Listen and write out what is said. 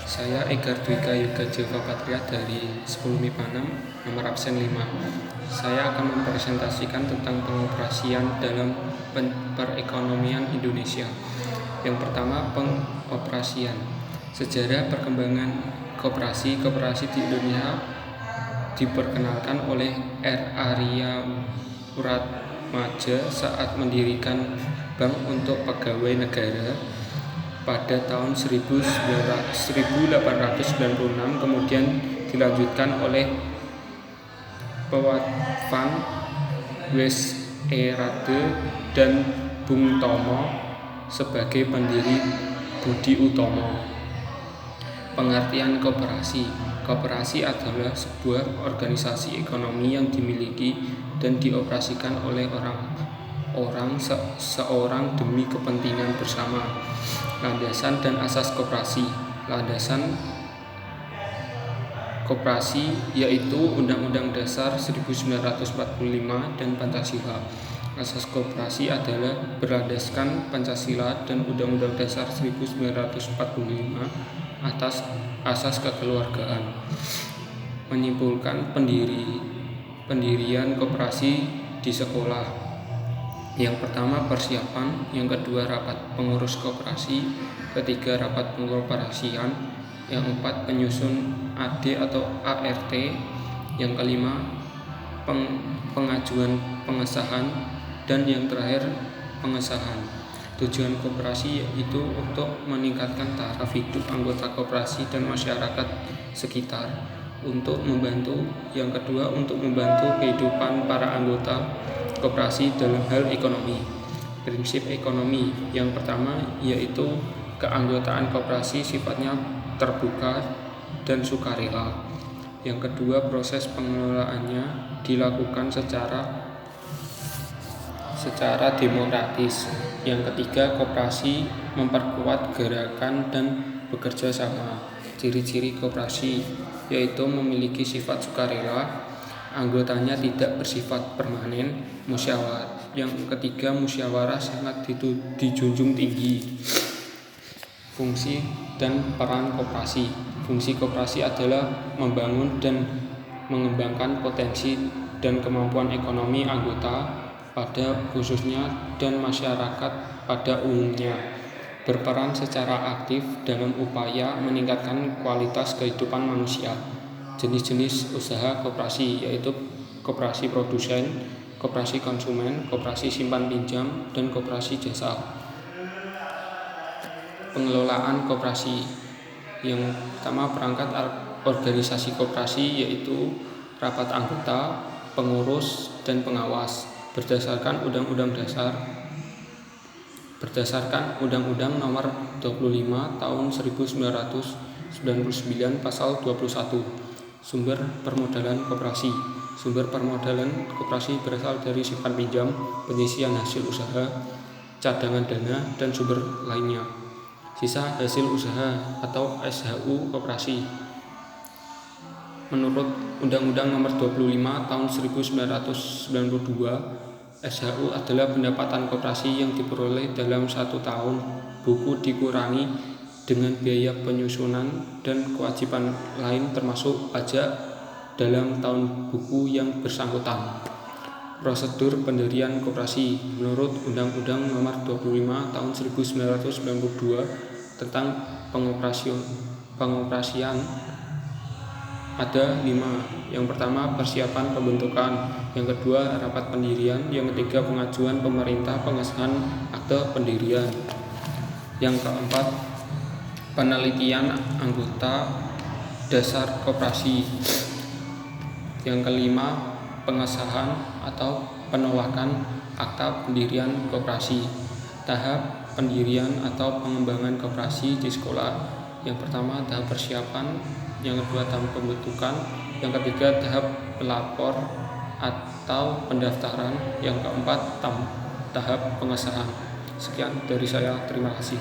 Saya Egar Dwika Yoga Jeva Patria dari 10 MIPA 6, nomor absen 5. Saya akan mempresentasikan tentang pengoperasian dalam perekonomian Indonesia. Yang pertama, pengoperasian. Sejarah perkembangan koperasi di Indonesia diperkenalkan oleh R. Arya Uratmaja saat mendirikan Bank untuk Pegawai Negara pada tahun 1896, kemudian dilanjutkan oleh Pewat Van Westerade dan Bung Tomo sebagai pendiri Budi Utomo. Pengertian koperasi. Koperasi adalah sebuah organisasi ekonomi yang dimiliki dan dioperasikan oleh seorang demi kepentingan bersama. Landasan dan asas koperasi. Landasan koperasi yaitu Undang-Undang Dasar 1945 dan Pancasila. Asas koperasi adalah berlandaskan Pancasila dan Undang-Undang Dasar 1945 atas asas kekeluargaan. Menyimpulkan pendirian koperasi di sekolah. Yang pertama persiapan, yang kedua rapat pengurus koperasi, ketiga rapat pengoperasian, yang keempat penyusun AD atau ART, yang kelima pengajuan pengesahan, dan yang terakhir pengesahan. Tujuan koperasi yaitu untuk meningkatkan taraf hidup anggota koperasi dan masyarakat sekitar. Yang kedua untuk membantu kehidupan para anggota koperasi dalam hal ekonomi. Prinsip ekonomi yang pertama yaitu keanggotaan koperasi sifatnya terbuka dan sukarela. Yang kedua, proses pengelolaannya dilakukan secara demokratis. Yang ketiga, koperasi memperkuat gerakan dan bekerja sama. Ciri-ciri koperasi yaitu memiliki sifat sukarela, anggotanya tidak bersifat permanen, musyawarah. Yang ketiga, musyawarah sangat dijunjung tinggi. Fungsi dan peran koperasi. Fungsi koperasi adalah membangun dan mengembangkan potensi dan kemampuan ekonomi anggota pada khususnya dan masyarakat pada umumnya. Berperan secara aktif dalam upaya meningkatkan kualitas kehidupan manusia. Jenis-jenis usaha koperasi yaitu koperasi produsen, koperasi konsumen, koperasi simpan pinjam, dan koperasi jasa. Pengelolaan koperasi. Yang pertama, perangkat organisasi koperasi yaitu rapat anggota, pengurus, dan pengawas berdasarkan Undang-Undang Nomor 25 Tahun 1999 Pasal 21. Sumber permodalan koperasi. Sumber permodalan koperasi berasal dari simpan pinjam, penyisian hasil usaha, cadangan dana, dan sumber lainnya. Sisa hasil usaha atau SHU koperasi. Menurut Undang-Undang Nomor 25 Tahun 1992, SHU adalah pendapatan koperasi yang diperoleh dalam 1 tahun. Buku dikurangi dengan biaya penyusunan dan kewajiban lain termasuk pajak dalam tahun buku yang bersangkutan. Prosedur pendirian koperasi. Menurut Undang-Undang Nomor 25 Tahun 1992 tentang pengoperasian ada 5. Yang pertama persiapan pembentukan, yang kedua rapat pendirian, yang ketiga pengajuan pemerintah pengesahan akte pendirian, yang keempat penelitian anggota dasar koperasi, yang kelima pengesahan atau penolakan akta pendirian koperasi. Tahap pendirian atau pengembangan koperasi di sekolah. Yang pertama tahap persiapan, yang kedua tahap pembentukan, yang ketiga tahap pelapor atau pendaftaran, yang keempat tahap pengesahan. Sekian dari saya, terima kasih.